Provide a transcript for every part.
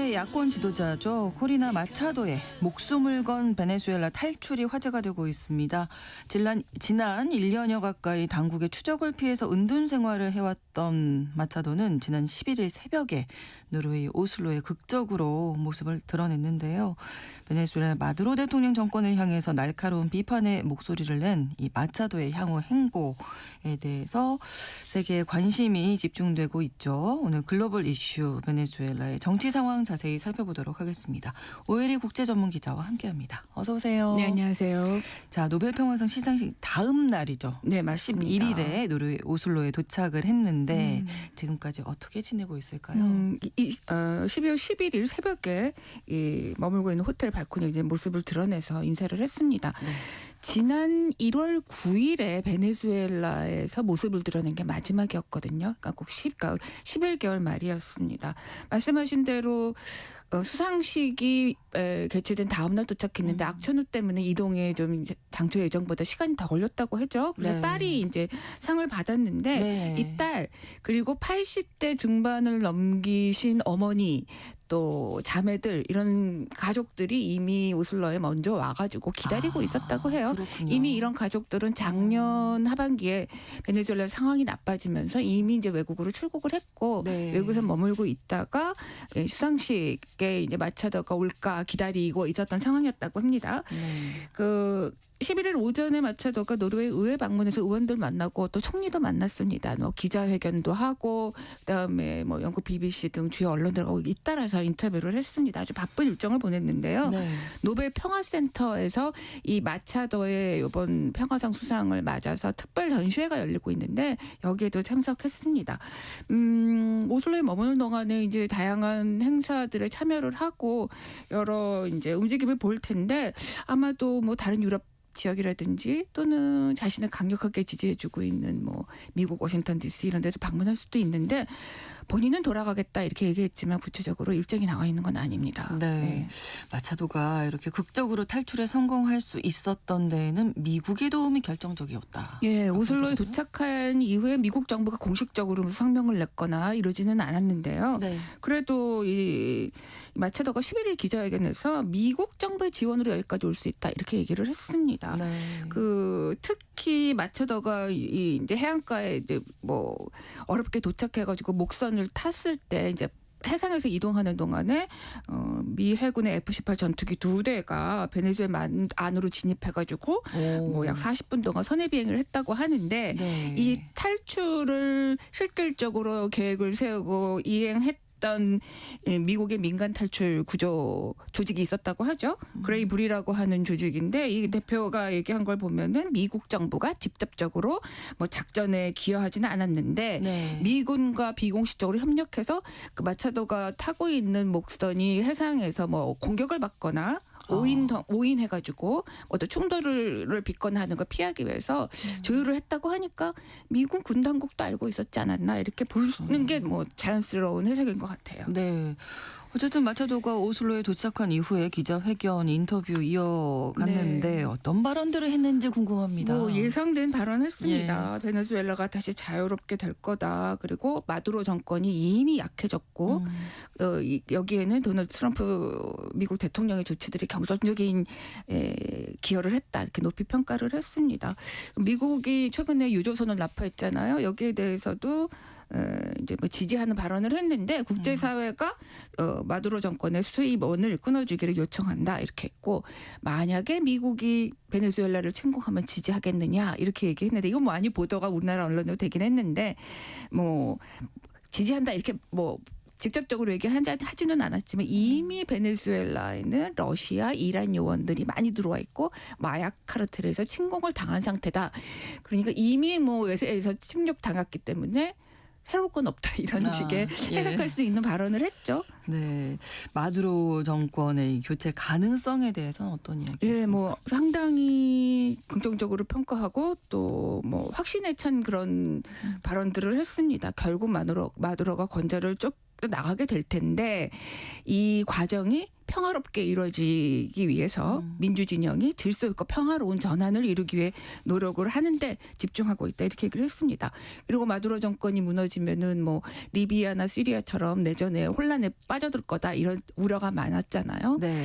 세계 야권 지도자죠. 코리나 마차도의 목숨을 건 베네수엘라 탈출이 화제가 되고 있습니다. 지난 1년여 가까이 당국의 추적을 피해서 은둔 생활을 해왔던 마차도는 지난 11일 새벽에 노르웨이 오슬로에 극적으로 모습을 드러냈는데요. 베네수엘라 마두로 대통령 정권을 향해서 날카로운 비판의 목소리를 낸 이 마차도의 향후 행보에 대해서 세계의 관심이 집중되고 있죠. 오늘 글로벌 이슈 베네수엘라의 정치 상황 자세히 살펴보도록 하겠습니다. 오혜리 국제전문기자와 함께합니다. 어서 오세요. 네, 안녕하세요. 자, 노벨평화상 시상식 다음 날이죠. 네, 맞습니다. 11일에 노르웨이 오슬로에 도착을 했는데 지금까지 어떻게 지내고 있을까요? 12월 11일 새벽에 머물고 있는 호텔 발코니에 이제 모습을 드러내서 인사를 했습니다. 네. 지난 1월 9일에 베네수엘라에서 모습을 드러낸 게 마지막이었거든요. 그러니까 꼭 11개월 말이었습니다. 말씀하신 대로 수상식이 개최된 다음 날 도착했는데 악천후 때문에 이동에 좀 당초 예정보다 시간이 더 걸렸다고 하죠. 그래서 네. 딸이 이제 상을 받았는데 네. 이 딸 그리고 80대 중반을 넘기신 어머니 또 자매들 이런 가족들이 이미 오슬로에 먼저 와가지고 기다리고 있었다고 해요. 그렇군요. 이미 이런 가족들은 작년 하반기에 베네수엘라 상황이 나빠지면서 이미 이제 외국으로 출국을 했고 네. 외국에서 머물고 있다가 수상식에 이제 마차도가 올까 기다리고 있었던 상황이었다고 합니다. 그 11일 오전에 마차도가 노르웨이 의회 방문해서 의원들 만나고 또 총리도 만났습니다. 기자회견도 하고 그다음에 영국 BBC 등 주요 언론들하고 잇따라서 인터뷰를 했습니다. 아주 바쁜 일정을 보냈는데요. 네. 노벨 평화센터에서 이 마차도의 이번 평화상 수상을 맞아서 특별 전시회가 열리고 있는데 여기에도 참석했습니다. 오슬로에 머무는 동안에 이제 다양한 행사들에 참여를 하고 여러 이제 움직임을 볼 텐데 아마도 다른 유럽 지역이라든지 또는 자신을 강력하게 지지해주고 있는 미국 워싱턴 DC 이런 데도 방문할 수도 있는데 본인은 돌아가겠다 이렇게 얘기했지만 구체적으로 일정이 나와 있는 건 아닙니다. 네. 마차도가 이렇게 극적으로 탈출에 성공할 수 있었던 데에는 미국의 도움이 결정적이었다. 예, 오슬로에 도착한 이후에 미국 정부가 공식적으로 무슨 성명을 냈거나 이러지는 않았는데요. 네. 그래도 이 마차도가 11일 기자회견에서 미국 정부의 지원으로 여기까지 올 수 있다 이렇게 얘기를 했습니다. 네. 특히 마차도가 이제 해안가에 이제 어렵게 도착해가지고 목선을 탔을 때 이제 해상에서 이동하는 동안에 미 해군의 F-18 전투기 2대가 베네수엘라 안으로 진입해가지고 약 40분 동안 선해 비행을 했다고 하는데 네. 이 탈출을 실질적으로 계획을 세우고 이행했던 미국의 민간 탈출 구조 조직이 있었다고 하죠. 그레이브리라고 하는 조직인데 이 대표가 얘기한 걸 보면은 미국 정부가 직접적으로 작전에 기여하지는 않았는데 네. 미군과 비공식적으로 협력해서 그 마차도가 타고 있는 목선이 해상에서 공격을 받거나 오인해가지고 어떤 충돌을 빚거나 하는 걸 피하기 위해서 조율을 했다고 하니까 미군 군 당국도 알고 있었지 않았나 이렇게 보는 게 자연스러운 해석인 것 같아요. 네. 어쨌든 마차도가 오슬로에 도착한 이후에 기자회견 인터뷰 이어갔는데 네. 어떤 발언들을 했는지 궁금합니다. 예상된 발언했습니다. 베네수엘라가 다시 자유롭게 될 거다. 그리고 마두로 정권이 이미 약해졌고 여기에는 도널드 트럼프 미국 대통령의 조치들이 경제적인 기여를 했다. 이렇게 높이 평가를 했습니다. 미국이 최근에 유조선을 납파했잖아요. 여기에 대해서도 이제 지지하는 발언을 했는데 국제사회가 마두로 정권의 수입원을 끊어주기를 요청한다 이렇게 했고 만약에 미국이 베네수엘라를 침공하면 지지하겠느냐 이렇게 얘기했는데 이건 많이 보도가 우리나라 언론으로 되긴 했는데 지지한다 이렇게 직접적으로 얘기하지는 않았지만 이미 베네수엘라에는 러시아, 이란 요원들이 많이 들어와 있고 마약 카르텔에서 침공을 당한 상태다. 그러니까 이미 외세에서 침략 당했기 때문에 새로울 건 없다 이런 식의 해석할 수 있는 발언을 했죠. 네, 마두로 정권의 교체 가능성에 대해서는 어떤 이야기였습니까? 상당히 긍정적으로 평가하고 또 확신에 찬 그런 발언들을 했습니다. 결국 마두로가 권좌를 쭉 나가게 될 텐데 이 과정이 평화롭게 이루어지기 위해서 민주진영이 질서 있고 평화로운 전환을 이루기 위해 노력을 하는데 집중하고 있다 이렇게 얘기를 했습니다. 그리고 마두로 정권이 무너지면은 뭐 리비아나 시리아처럼 내전에 혼란에 빠져들 거다 이런 우려가 많았잖아요. 네.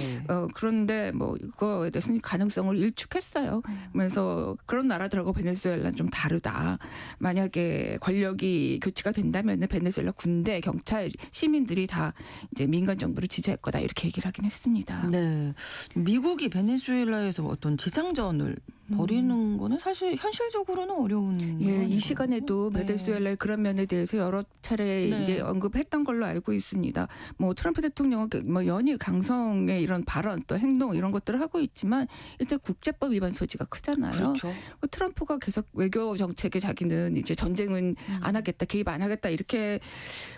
그런데 뭐 이거에 대해서는 가능성을 일축했어요. 그래서 그런 나라들하고 베네수엘라는 좀 다르다. 만약에 권력이 교체가 된다면은 베네수엘라 군대, 경찰, 시민들이 다 이제 민간 정부를 지지할 거다 이렇게 얘기를 하긴 했습니다. 네. 미국이 베네수엘라에서 어떤 지상전을 벌이는 거는 사실 현실적으로는 어려운. 예, 이 거네요. 시간에도 네. 베네수엘라의 그런 면에 대해서 여러 차례 네. 이제 언급했던 걸로 알고 있습니다. 뭐 트럼프 대통령은 뭐 연일 강성의 이런 발언 또 행동 이런 것들을 하고 있지만 일단 국제법 위반 소지가 크잖아요. 그렇죠. 트럼프가 계속 외교 정책에 자기는 이제 전쟁은 안 하겠다, 개입 안 하겠다 이렇게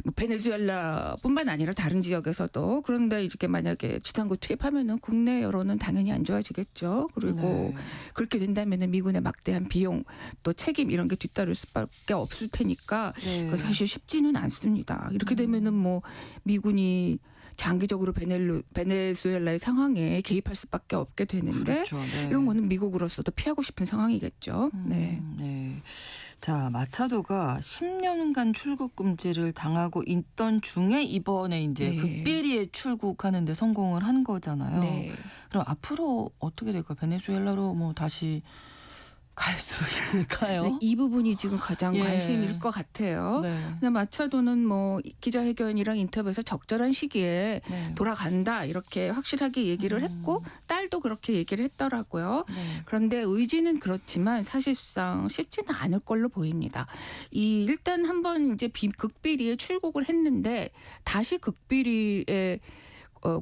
뭐 베네수엘라뿐만 아니라 다른 지역에서도 그런데 이렇게 만약에 지상군 투입하면은 국내 여론은 당연히 안 좋아지겠죠. 그리고 네. 그렇게 된다면은 미군의 막대한 비용 또 책임 이런 게 뒤따를 수밖에 없을 테니까 네. 그거 사실 쉽지는 않습니다. 이렇게 되면은 뭐 미군이 장기적으로 베네수엘라의 상황에 개입할 수밖에 없게 되는데 그렇죠. 네. 이런 거는 미국으로서도 피하고 싶은 상황이겠죠. 네. 네. 자, 마차도가 10년간 출국 금지를 당하고 있던 중에 이번에 이제 네. 극비리에 출국하는데 성공을 한 거잖아요. 네. 그럼 앞으로 어떻게 될까요? 베네수엘라로 뭐 다시 갈 수 있을까요? 네, 이 부분이 지금 가장 예. 관심일 것 같아요. 네. 근데 마차도는 뭐 기자회견이랑 인터뷰에서 적절한 시기에 네. 돌아간다 이렇게 확실하게 얘기를 했고 딸도 그렇게 얘기를 했더라고요. 네. 그런데 의지는 그렇지만 사실상 쉽지는 않을 걸로 보입니다. 일단 한번 이제 극비리에 출국을 했는데 다시 극비리에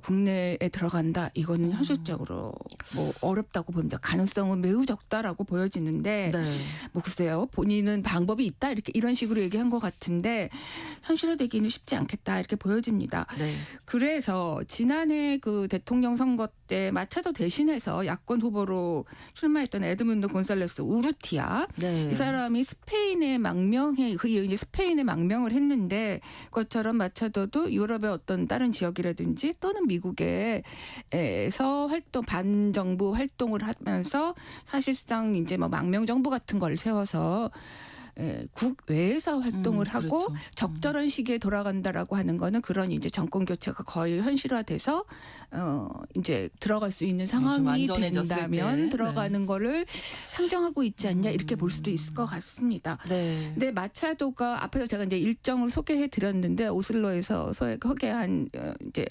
국내에 들어간다. 이거는 현실적으로 뭐 어렵다고 봅니다. 가능성은 매우 적다라고 보여지는데 네. 뭐 글쎄요. 본인은 방법이 있다 이렇게 이런 식으로 얘기한 것 같은데 현실화되기는 쉽지 않겠다 이렇게 보여집니다. 네. 그래서 지난해 그 대통령 선거 때 마차도 대신해서 야권 후보로 출마했던 에드문드 곤살레스 우르티아 네. 이 사람이 스페인에 망명해 그 이후에 스페인에 망명을 했는데 그것처럼 마차도도 유럽의 어떤 다른 지역이라든지 또는 미국에서 반정부 활동을 하면서 사실상 이제 뭐 망명 정부 같은 걸 세워서 국외에서 활동을 하고 그렇죠. 적절한 시기에 돌아간다라고 하는 거는 그런 이제 정권 교체가 거의 현실화돼서 이제 들어갈 수 있는 상황이 안전해졌을 된다면 때. 들어가는 거를 상정하고 있지 않냐 이렇게 볼 수도 있을 것 같습니다. 네. 근데 마차도가 앞에서 제가 이제 일정을 소개해 드렸는데 오슬로에서 소개한 이제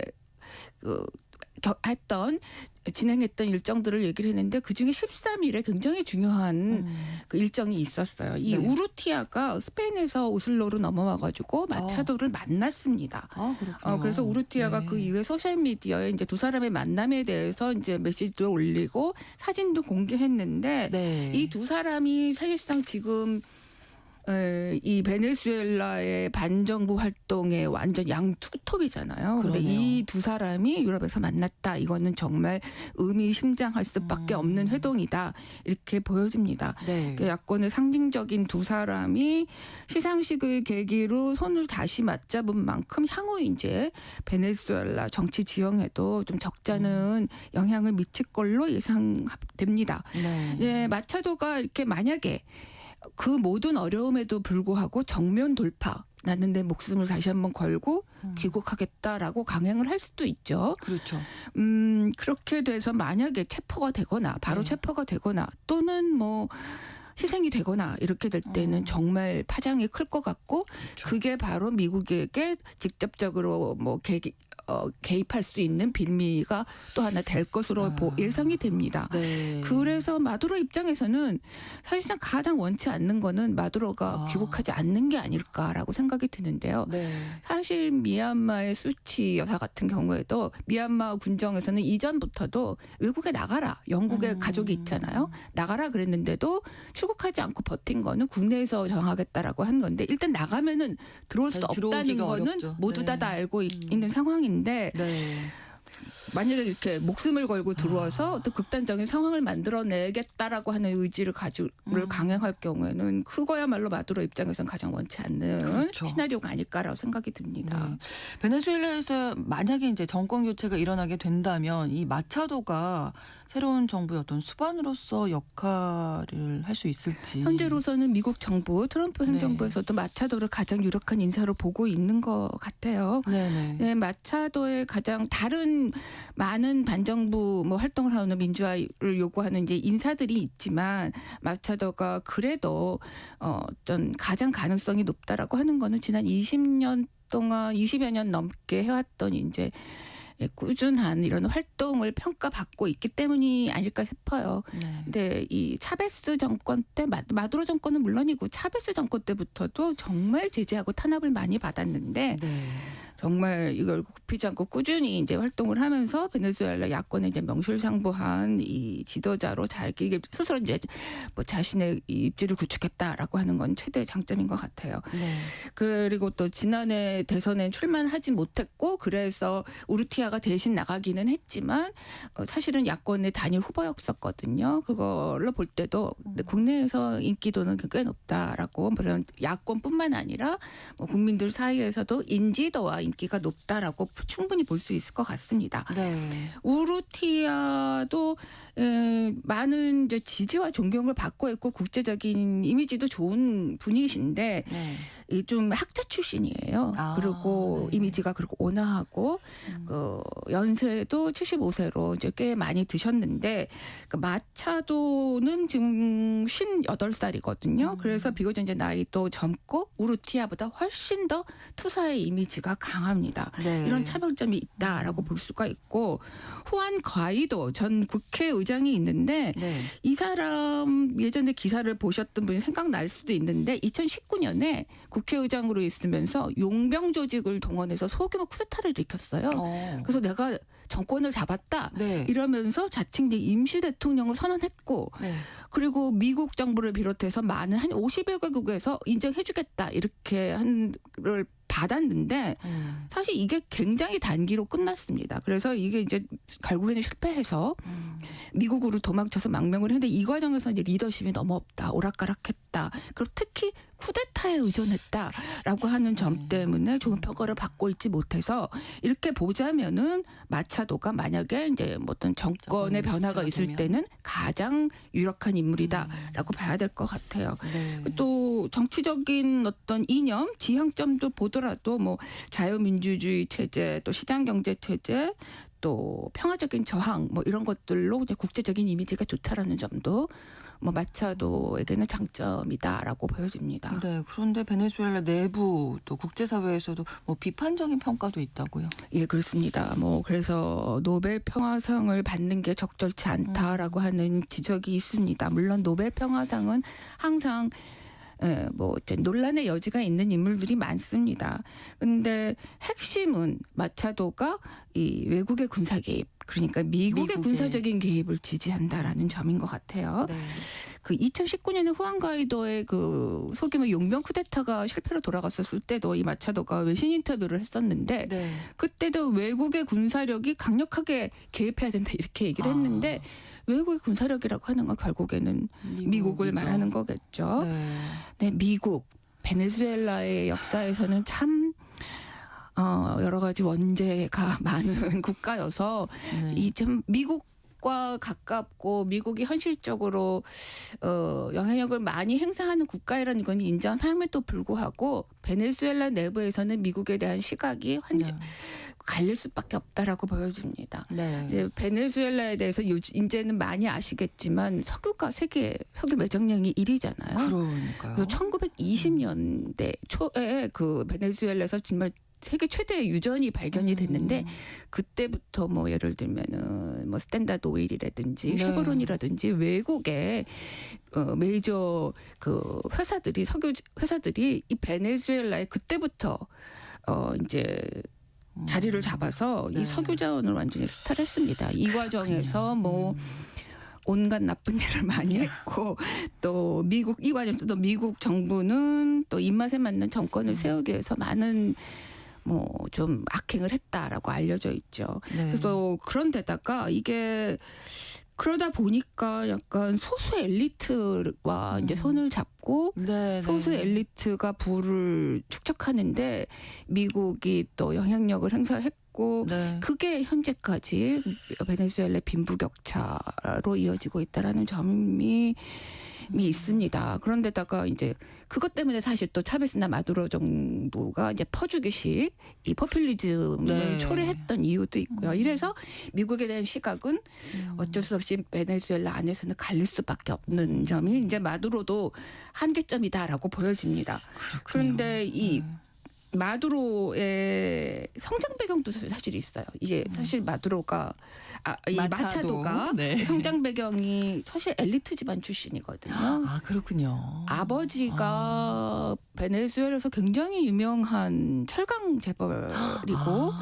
진행했던 일정들을 얘기를 했는데 그중에 13일에 굉장히 중요한 그 일정이 있었어요. 이 네. 우르티아가 스페인에서 오슬로로 넘어와가지고 마차도를 만났습니다. 아, 그렇군요. 그래서 우르티아가 네. 그 이후에 소셜 미디어에 이제 두 사람의 만남에 대해서 이제 메시지도 올리고 사진도 공개했는데 네. 이 두 사람이 사실상 지금 이 베네수엘라의 반정부 활동의 완전 양투톱이잖아요. 그런데 그러네요. 이 두 사람이 유럽에서 만났다. 이거는 정말 의미심장할 수밖에 없는 회동이다. 이렇게 보여집니다. 네. 그 야권의 상징적인 두 사람이 시상식을 계기로 손을 다시 맞잡은 만큼 향후 이제 베네수엘라 정치 지형에도 좀 적잖은 영향을 미칠 걸로 예상됩니다. 네. 예, 마차도가 이렇게 만약에 그 모든 어려움에도 불구하고 정면 돌파 나는 내 목숨을 다시 한번 걸고 귀국하겠다라고 강행을 할 수도 있죠. 그렇죠. 그렇게 돼서 만약에 체포가 되거나 바로 네. 체포가 되거나 또는 뭐 희생이 되거나 이렇게 될 때는 정말 파장이 클 것 같고 그렇죠. 그게 바로 미국에게 직접적으로 뭐 개입할 수 있는 빌미가 또 하나 될 것으로 예상이 됩니다. 네. 그래서 마두로 입장에서는 사실상 가장 원치 않는 거는 마두로가 귀국하지 않는 게 아닐까라고 생각이 드는데요. 네. 사실 미얀마의 수치 여사 같은 경우에도 미얀마 군정에서는 이전부터도 외국에 나가라. 영국에 가족이 있잖아요. 나가라 그랬는데도 출국하지 않고 버틴 거는 국내에서 정하겠다라고 한 건데 일단 나가면은 들어올 수 다시 없다는 들어오기가 거는 어렵죠. 모두 네. 다 알고 있는 상황인데 네. 만약에 이렇게 목숨을 걸고 들어와서 어떤 극단적인 상황을 만들어내겠다라고 하는 의지를 강행할 경우에는 그거야말로 마두로 입장에서는 가장 원치 않는 그렇죠. 시나리오가 아닐까라고 생각이 듭니다. 네. 베네수엘라에서 만약에 이제 정권 교체가 일어나게 된다면 이 마차도가 새로운 정부의 어떤 수반으로서 역할을 할 수 있을지. 현재로서는 미국 정부 트럼프 네. 행정부에서도 마차도를 가장 유력한 인사로 보고 있는 것 같아요. 네네. 네, 마차도의 가장 다른 많은 반정부 활동을 하는 민주화를 요구하는 이제 인사들이 있지만 마차도가 그래도 어떤 가장 가능성이 높다라고 하는 거는 지난 20년 동안 20여 년 넘게 해왔던 이제 꾸준한 이런 활동을 평가받고 있기 때문이 아닐까 싶어요. 네. 근데 이 차베스 정권 때 마두로 정권은 물론이고 차베스 정권 때부터도 정말 제재하고 탄압을 많이 받았는데 네. 정말 이걸 굽히지 않고 꾸준히 이제 활동을 하면서 베네수엘라 야권의 이제 명실상부한 이 지도자로 자기 스스로 이제 자신의 입지를 구축했다라고 하는 건 최대의 장점인 것 같아요. 네. 그리고 또 지난해 대선에 출마하지 못했고 그래서 우르티아가 대신 나가기는 했지만 사실은 야권의 단일 후보였었거든요. 그걸로 볼 때도 국내에서 인기도는 꽤 높다라고 물론 야권뿐만 아니라 국민들 사이에서도 인지도와 인기가 높다라고 충분히 볼 수 있을 것 같습니다. 네. 우르티아도 많은 이제 지지와 존경을 받고 있고 국제적인 이미지도 좋은 분이신데 네. 좀 학자 출신이에요. 그리고 네. 이미지가 그리고 온화하고 그 연세도 75세로 이제 꽤 많이 드셨는데 그 마차도는 지금 58살이거든요. 그래서 비교적 이제 나이도 젊고 우르티아보다 훨씬 더 투사의 이미지가 강합니다. 네. 이런 차별점이 있다라고 볼 수가 있고 후안 과이도 전 국회의장이 있는데 네. 이 사람 예전에 기사를 보셨던 분이 생각날 수도 있는데 2019년에 국회의장으로 있으면서 용병 조직을 동원해서 소규모 쿠데타를 일으켰어요. 그래서 내가 정권을 잡았다 네. 이러면서 자칭 이제 임시 대통령을 선언했고 네. 그리고 미국 정부를 비롯해서 많은 한 50여 개국에서 인정해주겠다 이렇게 한를 받았는데 사실 이게 굉장히 단기로 끝났습니다. 그래서 이게 이제 결국에는 실패해서 미국으로 도망쳐서 망명을 했는데 이 과정에서 이제 리더십이 너무 없다, 오락가락했다. 그리고 특히 쿠데타에 의존했다라고 하는 점 때문에 좋은 평가를 받고 있지 못해서 이렇게 보자면은 마차도가 만약에 이제 어떤 정권의 변화가 있을 때는 가장 유력한 인물이다라고 봐야 될 것 같아요. 네. 또 정치적인 어떤 이념, 지향점도 보더라도 자유민주주의 체제, 또 시장경제 체제, 또 평화적인 저항 이런 것들로 이제 국제적인 이미지가 좋다라는 점도 마차도에게는 장점이다라고 보여집니다. 네. 그런데 베네수엘라 내부 또 국제사회에서도 비판적인 평가도 있다고요. 예, 그렇습니다. 그래서 노벨 평화상을 받는 게 적절치 않다라고 하는 지적이 있습니다. 물론 노벨 평화상은 항상 논란의 여지가 있는 인물들이 많습니다. 그런데 핵심은 마차도가 이 외국의 군사 개입, 그러니까 미국의 군사적인 개입을 지지한다라는 점인 것 같아요. 네. 그 2019년에 후안 가이도의 그 소규모 용병 쿠데타가 실패로 돌아갔었을 때도 이 마차도가 외신 인터뷰를 했었는데 네. 그때도 외국의 군사력이 강력하게 개입해야 된다 이렇게 얘기를 했는데 외국의 군사력이라고 하는 건 결국에는 미국을 말하는 거겠죠. 네. 네, 미국, 베네수엘라의 역사에서는 참 여러 가지 원죄가 많은 국가여서 네. 이 참 미국과 가깝고 미국이 현실적으로 영향력을 많이 행사하는 국가라는 건 인정함에도 불구하고 베네수엘라 내부에서는 미국에 대한 시각이 완전 갈릴 수밖에 없다라고 보여집니다. 네. 이제 베네수엘라에 대해서 이제는 많이 아시겠지만 석유가 세계 석유 매장량이 1위잖아요. 그러니까요. 1920년대 초에 그 베네수엘라에서 정말 세계 최대의 유전이 발견이 됐는데 그때부터 예를 들면은 스탠다드 오일이라든지 쉐보론이라든지 외국의 메이저 그 회사들이 석유 회사들이 이 베네수엘라에 그때부터 이제 자리를 잡아서 이 석유 자원을 완전히 수탈했습니다. 이 과정에서 온갖 나쁜 일을 많이 했고 또 이 과정에서도 미국 정부는 또 입맛에 맞는 정권을 세우기 위해서 많은 뭐 좀 악행을 했다라고 알려져 있죠. 네. 그래서 그런데다가 이게 그러다 보니까 약간 소수 엘리트와 이제 손을 잡고 네, 소수 네. 엘리트가 부를 축적하는데 미국이 또 영향력을 행사했고 네. 그게 현재까지 베네수엘라의 빈부격차로 이어지고 있다라는 점이 있습니다. 그런데다가 이제 그것 때문에 사실 또 차베스나 마두로 정부가 이제 퍼주기식 이 포퓰리즘을 네. 초래했던 이유도 있고요. 이래서 미국에 대한 시각은 어쩔 수 없이 베네수엘라 안에서는 갈릴 수밖에 없는 점이 이제 마두로도 한계점이다라고 보여집니다. 그런데 이 마두로의 성장 배경도 사실 있어요. 이게 사실 마두로가 이 마차도. 마차도가 네. 성장 배경이 사실 엘리트 집안 출신이거든요. 아, 그렇군요. 아버지가 베네수엘에서 굉장히 유명한 철강 재벌이고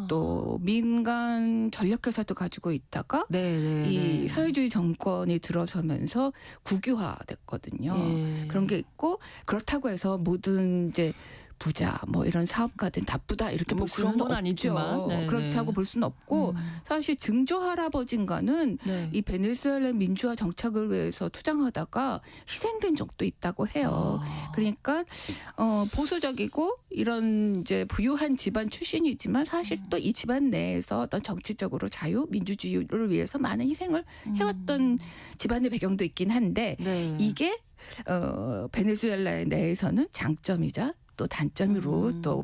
또 민간 전력회사도 가지고 있다가 네, 네, 이 네. 사회주의 정권이 들어서면서 국유화됐거든요. 예. 그런 게 있고 그렇다고 해서 모든 이제 부자 뭐 이런 사업가들 나쁘다 이렇게 뭐 볼 수는 그런 건 없죠. 아니지만, 네, 그렇다고 네. 볼 수는 없고 사실 증조 할아버지인가는 네. 이 베네수엘라 민주화 정착을 위해서 투쟁하다가 희생된 적도 있다고 해요. 그러니까 보수적이고 이런 이제 부유한 집안 출신이지만 사실 또 이 집안 내에서 어떤 정치적으로 자유 민주주의를 위해서 많은 희생을 해왔던 집안의 배경도 있긴 한데 네. 이게 베네수엘라 내에서는 장점이자 또 단점으로 또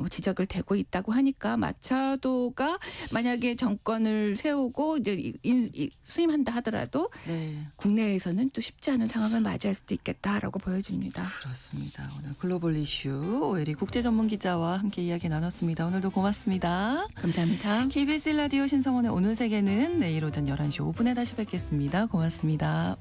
지적을 되고 있다고 하니까 마차도가 만약에 정권을 세우고 이제 수임한다 하더라도 네. 국내에서는 또 쉽지 않은 상황을 맞이할 수도 있겠다라고 보여집니다. 그렇습니다. 오늘 글로벌 이슈 오혜리 국제 전문 기자와 함께 이야기 나눴습니다. 오늘도 고맙습니다. 감사합니다. KBS 라디오 신성원의 오늘 세계는 내일 오전 11시 5분에 다시 뵙겠습니다. 고맙습니다.